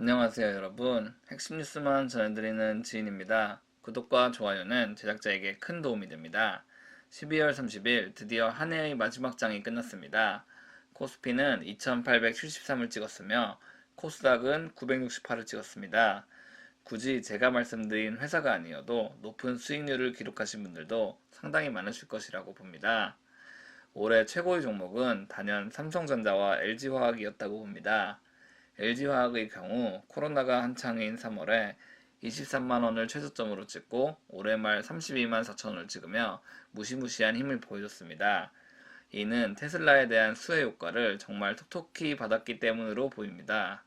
안녕하세요 여러분. 핵심 뉴스만 전해드리는 지인입니다. 구독과 좋아요는 제작자에게 큰 도움이 됩니다. 12월 30일 드디어 한 해의 마지막 장이 끝났습니다. 코스피는 2873을 찍었으며 코스닥은 968을 찍었습니다. 굳이 제가 말씀드린 회사가 아니어도 높은 수익률을 기록하신 분들도 상당히 많으실 것이라고 봅니다. 올해 최고의 종목은 단연 삼성전자와 LG화학이었다고 봅니다. LG화학의 경우 코로나가 한창인 3월에 23만원을 최저점으로 찍고 올해 말 32만 4천원을 찍으며 무시무시한 힘을 보여줬습니다. 이는 테슬라에 대한 수혜 효과를 정말 톡톡히 받았기 때문으로 보입니다.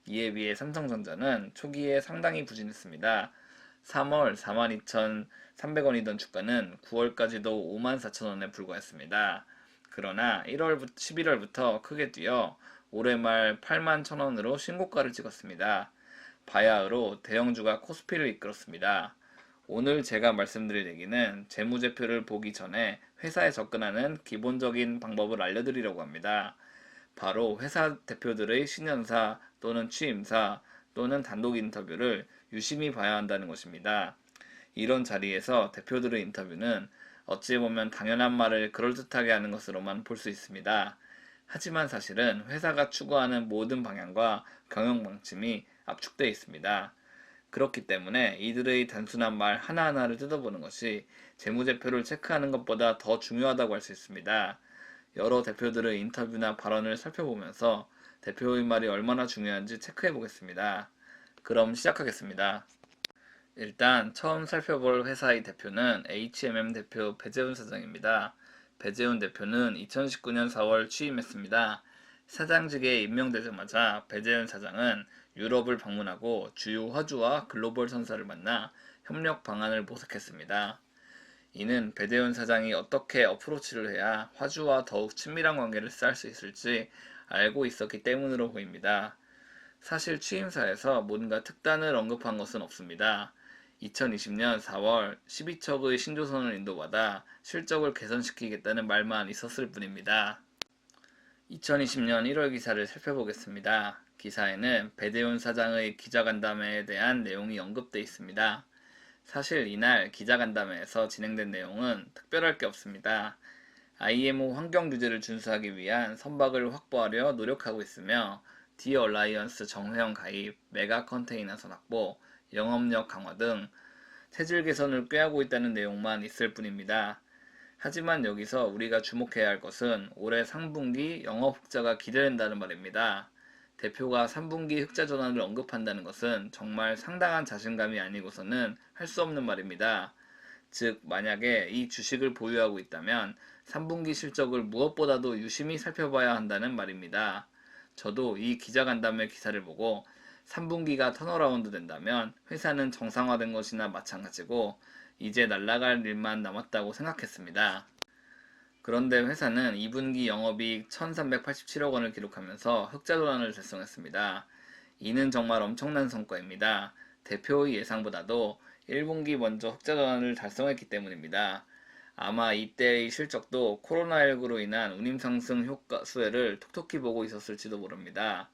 이에 비해 삼성전자는 초기에 상당히 부진했습니다. 3월 42,300원이던 주가는 9월까지도 54,000원에 불과했습니다. 그러나 11월부터 크게 뛰어 올해 말 81,000원으로 신고가를 찍었습니다. 바야흐로 대형주가 코스피를 이끌었습니다. 오늘 제가 말씀드릴 얘기는 재무제표를 보기 전에 회사에 접근하는 기본적인 방법을 알려드리려고 합니다. 바로 회사 대표들의 신년사 또는 취임사 또는 단독 인터뷰를 유심히 봐야 한다는 것입니다. 이런 자리에서 대표들의 인터뷰는 어찌 보면 당연한 말을 그럴듯하게 하는 것으로만 볼 수 있습니다. 하지만 사실은 회사가 추구하는 모든 방향과 경영 방침이 압축되어 있습니다. 그렇기 때문에 이들의 단순한 말 하나하나를 뜯어보는 것이 재무제표를 체크하는 것보다 더 중요하다고 할 수 있습니다. 여러 대표들의 인터뷰나 발언을 살펴보면서 대표의 말이 얼마나 중요한지 체크해 보겠습니다. 그럼 시작하겠습니다. 일단 처음 살펴볼 회사의 대표는 H&M 대표 배재훈 사장입니다. 배재훈 대표는 2019년 4월 취임했습니다. 사장직에 임명되자마자 배재훈 사장은 유럽을 방문하고 주요 화주와 글로벌 선사를 만나 협력 방안을 모색했습니다. 이는 배재훈 사장이 어떻게 어프로치를 해야 화주와 더욱 친밀한 관계를 쌓을 수 있을지 알고 있었기 때문으로 보입니다. 사실 취임사에서 뭔가 특단을 언급한 것은 없습니다. 2020년 4월 12척의 신조선을 인도받아 실적을 개선시키겠다는 말만 있었을 뿐입니다. 2020년 1월 기사를 살펴보겠습니다. 기사에는 배재훈 사장의 기자간담회에 대한 내용이 언급되어 있습니다. 사실 이날 기자간담회에서 진행된 내용은 특별할 게 없습니다. IMO 환경 규제를 준수하기 위한 선박을 확보하려 노력하고 있으며 디얼라이언스 정회원 가입, 메가 컨테이너선 확보, 영업력 강화 등 체질 개선을 꾀하고 있다는 내용만 있을 뿐입니다. 하지만 여기서 우리가 주목해야 할 것은 올해 상분기 영업 흑자가 기대된다는 말입니다. 대표가 3분기 흑자 전환을 언급한다는 것은 정말 상당한 자신감이 아니고서는 할 수 없는 말입니다. 즉 만약에 이 주식을 보유하고 있다면 3분기 실적을 무엇보다도 유심히 살펴봐야 한다는 말입니다. 저도 이 기자간담회 기사를 보고 3분기가 턴어라운드 된다면 회사는 정상화된 것이나 마찬가지고 이제 날아갈 일만 남았다고 생각했습니다. 그런데 회사는 2분기 영업이익 1387억 원을 기록하면서 흑자 전환을 달성했습니다. 이는 정말 엄청난 성과입니다. 대표의 예상보다도 1분기 먼저 흑자 전환을 달성했기 때문입니다. 아마 이때의 실적도 코로나19로 인한 운임 상승 효과 수혜를 톡톡히 보고 있었을지도 모릅니다.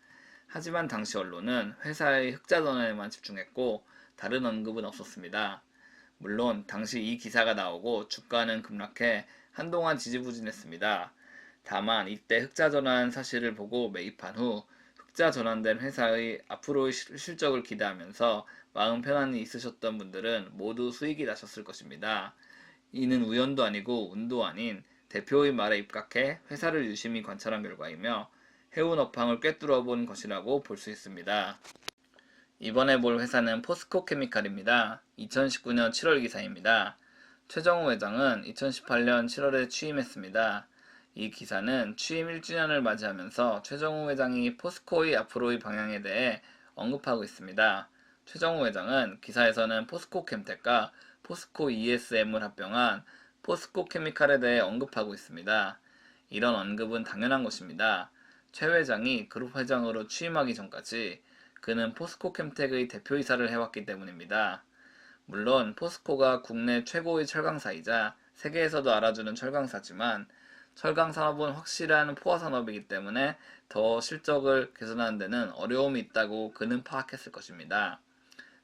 하지만 당시 언론은 회사의 흑자 전환에만 집중했고 다른 언급은 없었습니다. 물론 당시 이 기사가 나오고 주가는 급락해 한동안 지지부진했습니다. 다만 이때 흑자 전환 사실을 보고 매입한 후 흑자 전환된 회사의 앞으로의 실적을 기대하면서 마음 편안히 있으셨던 분들은 모두 수익이 나셨을 것입니다. 이는 우연도 아니고 운도 아닌 대표의 말에 입각해 회사를 유심히 관찰한 결과이며 해운 업황을 꿰뚫어 본 것이라고 볼 수 있습니다. 이번에 볼 회사는 포스코 케미칼입니다. 2019년 7월 기사입니다. 최정우 회장은 2018년 7월에 취임했습니다. 이 기사는 취임 1주년을 맞이하면서 최정우 회장이 포스코의 앞으로의 방향에 대해 언급하고 있습니다. 최정우 회장은 기사에서는 포스코 캠텍과 포스코 ESM을 합병한 포스코 케미칼에 대해 언급하고 있습니다. 이런 언급은 당연한 것입니다. 최 회장이 그룹 회장으로 취임하기 전까지 그는 포스코 캠텍의 대표이사를 해왔기 때문입니다. 물론 포스코가 국내 최고의 철강사이자 세계에서도 알아주는 철강사지만 철강 산업은 확실한 포화 산업이기 때문에 더 실적을 개선하는 데는 어려움이 있다고 그는 파악했을 것입니다.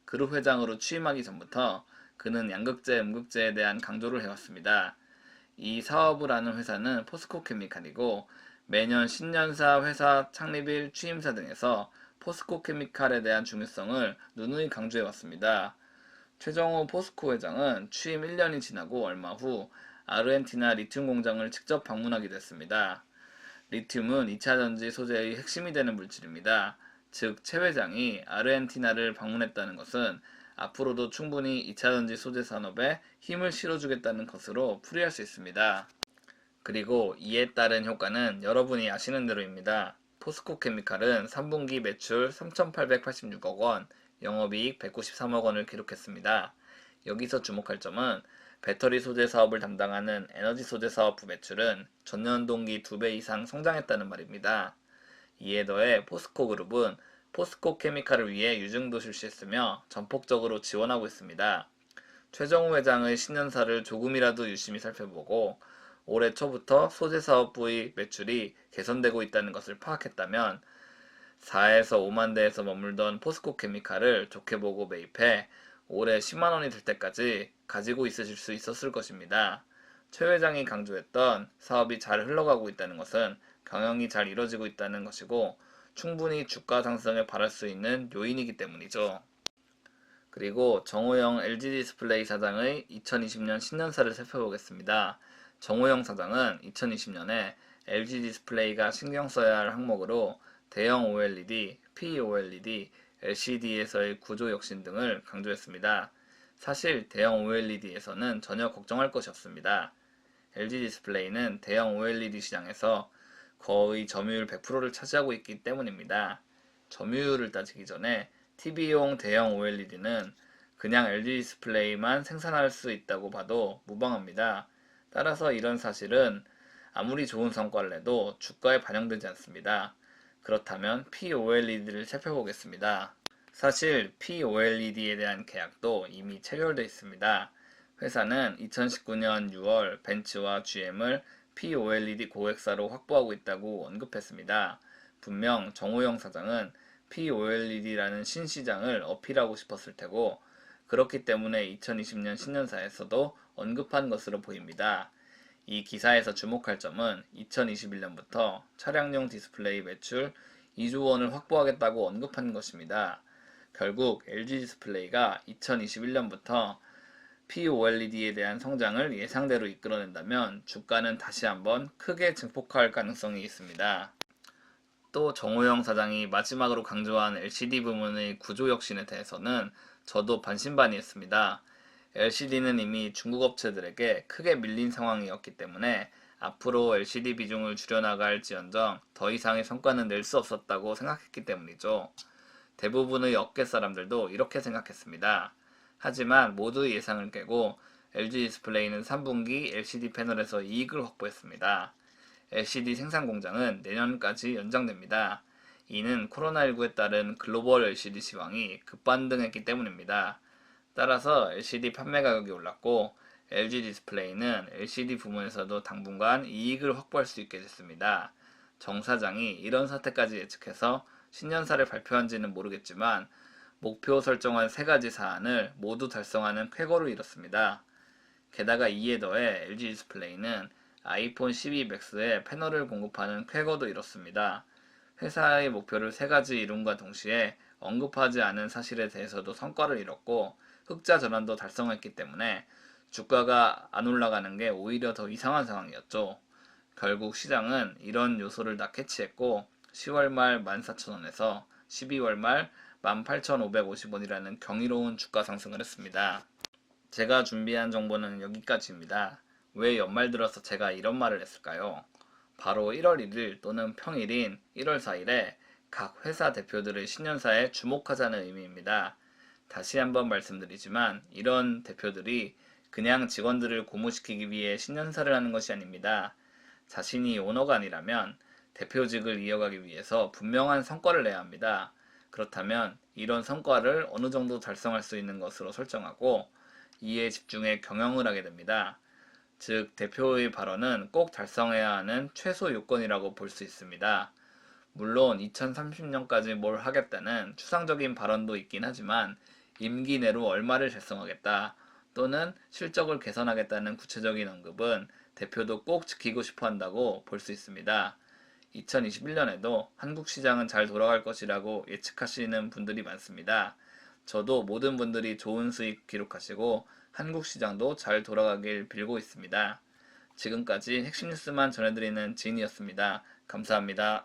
그룹 회장으로 취임하기 전부터 그는 양극재, 음극재에 대한 강조를 해왔습니다. 이 사업을 하는 회사는 포스코 케미칼이고 매년 신년사, 회사 창립일, 취임사 등에서 포스코 케미칼에 대한 중요성을 누누이 강조해왔습니다. 최정호 포스코 회장은 취임 1년이 지나고 얼마 후 아르헨티나 리튬 공장을 직접 방문하게 됐습니다. 리튬은 2차전지 소재의 핵심이 되는 물질입니다. 즉, 최 회장이 아르헨티나를 방문했다는 것은 앞으로도 충분히 2차전지 소재 산업에 힘을 실어주겠다는 것으로 풀이할 수 있습니다. 그리고 이에 따른 효과는 여러분이 아시는 대로입니다. 포스코 케미칼은 3분기 매출 3,886억 원, 영업이익 193억 원을 기록했습니다. 여기서 주목할 점은 배터리 소재 사업을 담당하는 에너지 소재 사업부 매출은 전년 동기 2배 이상 성장했다는 말입니다. 이에 더해 포스코 그룹은 포스코 케미칼을 위해 유증도 실시했으며 전폭적으로 지원하고 있습니다. 최정우 회장의 신년사를 조금이라도 유심히 살펴보고 올해 초부터 소재 사업부의 매출이 개선되고 있다는 것을 파악했다면 4에서 5만 대에서 머물던 포스코 케미칼을 좋게 보고 매입해 올해 10만 원이 될 때까지 가지고 있으실 수 있었을 것입니다. 최 회장이 강조했던 사업이 잘 흘러가고 있다는 것은 경영이 잘 이뤄지고 있다는 것이고 충분히 주가 상승을 바랄 수 있는 요인이기 때문이죠. 그리고 정호영 LG디스플레이 사장의 2020년 신년사를 살펴보겠습니다. 정호영 사장은 2020년에 LG디스플레이가 신경 써야 할 항목으로 대형 OLED, POLED, LCD에서의 구조 혁신 등을 강조했습니다. 사실 대형 OLED에서는 전혀 걱정할 것이 없습니다. LG디스플레이는 대형 OLED 시장에서 거의 점유율 100%를 차지하고 있기 때문입니다. 점유율을 따지기 전에 TV용 대형 OLED는 그냥 LG디스플레이만 생산할 수 있다고 봐도 무방합니다. 따라서 이런 사실은 아무리 좋은 성과를 내도 주가에 반영되지 않습니다. 그렇다면 POLED를 살펴보겠습니다. 사실 POLED에 대한 계약도 이미 체결되어 있습니다. 회사는 2019년 6월 벤츠와 GM을 POLED 고객사로 확보하고 있다고 언급했습니다. 분명 정호영 사장은 POLED라는 신시장을 어필하고 싶었을 테고 그렇기 때문에 2020년 신년사에서도 언급한 것으로 보입니다. 이 기사에서 주목할 점은 2021년부터 차량용 디스플레이 매출 2조 원을 확보하겠다고 언급한 것입니다. 결국 LG디스플레이가 2021년부터 POLED에 대한 성장을 예상대로 이끌어낸다면 주가는 다시 한번 크게 증폭할 가능성이 있습니다. 또 정호영 사장이 마지막으로 강조한 LCD 부문의 구조 혁신에 대해서는 저도 반신반의했습니다. LCD는 이미 중국 업체들에게 크게 밀린 상황이었기 때문에 앞으로 LCD 비중을 줄여나갈지언정 더 이상의 성과는 낼 수 없었다고 생각했기 때문이죠. 대부분의 업계 사람들도 이렇게 생각했습니다. 하지만 모두의 예상을 깨고 LG디스플레이는 3분기 LCD 패널에서 이익을 확보했습니다. LCD 생산 공장은 내년까지 연장됩니다. 이는 코로나19에 따른 글로벌 LCD 시황이 급반등했기 때문입니다. 따라서 LCD 판매 가격이 올랐고 LG 디스플레이는 LCD 부문에서도 당분간 이익을 확보할 수 있게 됐습니다. 정 사장이 이런 사태까지 예측해서 신년사를 발표한지는 모르겠지만 목표 설정한 3가지 사안을 모두 달성하는 쾌거를 이뤘습니다. 게다가 이에 더해 LG 디스플레이는 아이폰 12 맥스에 패널을 공급하는 쾌거도 이뤘습니다. 회사의 목표를 3가지 이룸과 동시에 언급하지 않은 사실에 대해서도 성과를 이뤘고 흑자 전환도 달성했기 때문에 주가가 안 올라가는 게 오히려 더 이상한 상황이었죠. 결국 시장은 이런 요소를 다 캐치했고 10월 말 14,000원에서 12월 말 18,550원이라는 경이로운 주가 상승을 했습니다. 제가 준비한 정보는 여기까지입니다. 왜 연말 들어서 제가 이런 말을 했을까요? 바로 1월 1일 또는 평일인 1월 4일에 각 회사 대표들의 신년사에 주목하자는 의미입니다. 다시 한번 말씀드리지만 이런 대표들이 그냥 직원들을 고무시키기 위해 신년사를 하는 것이 아닙니다. 자신이 오너가 아니라면 대표직을 이어가기 위해서 분명한 성과를 내야 합니다. 그렇다면 이런 성과를 어느 정도 달성할 수 있는 것으로 설정하고 이에 집중해 경영을 하게 됩니다. 즉, 대표의 발언은 꼭 달성해야 하는 최소 요건이라고 볼 수 있습니다. 물론 2030년까지 뭘 하겠다는 추상적인 발언도 있긴 하지만 임기 내로 얼마를 달성하겠다 또는 실적을 개선하겠다는 구체적인 언급은 대표도 꼭 지키고 싶어 한다고 볼 수 있습니다. 2021년에도 한국 시장은 잘 돌아갈 것이라고 예측하시는 분들이 많습니다. 저도 모든 분들이 좋은 수익 기록하시고 한국 시장도 잘 돌아가길 빌고 있습니다. 지금까지 핵심 뉴스만 전해드리는 지인이었습니다. 감사합니다.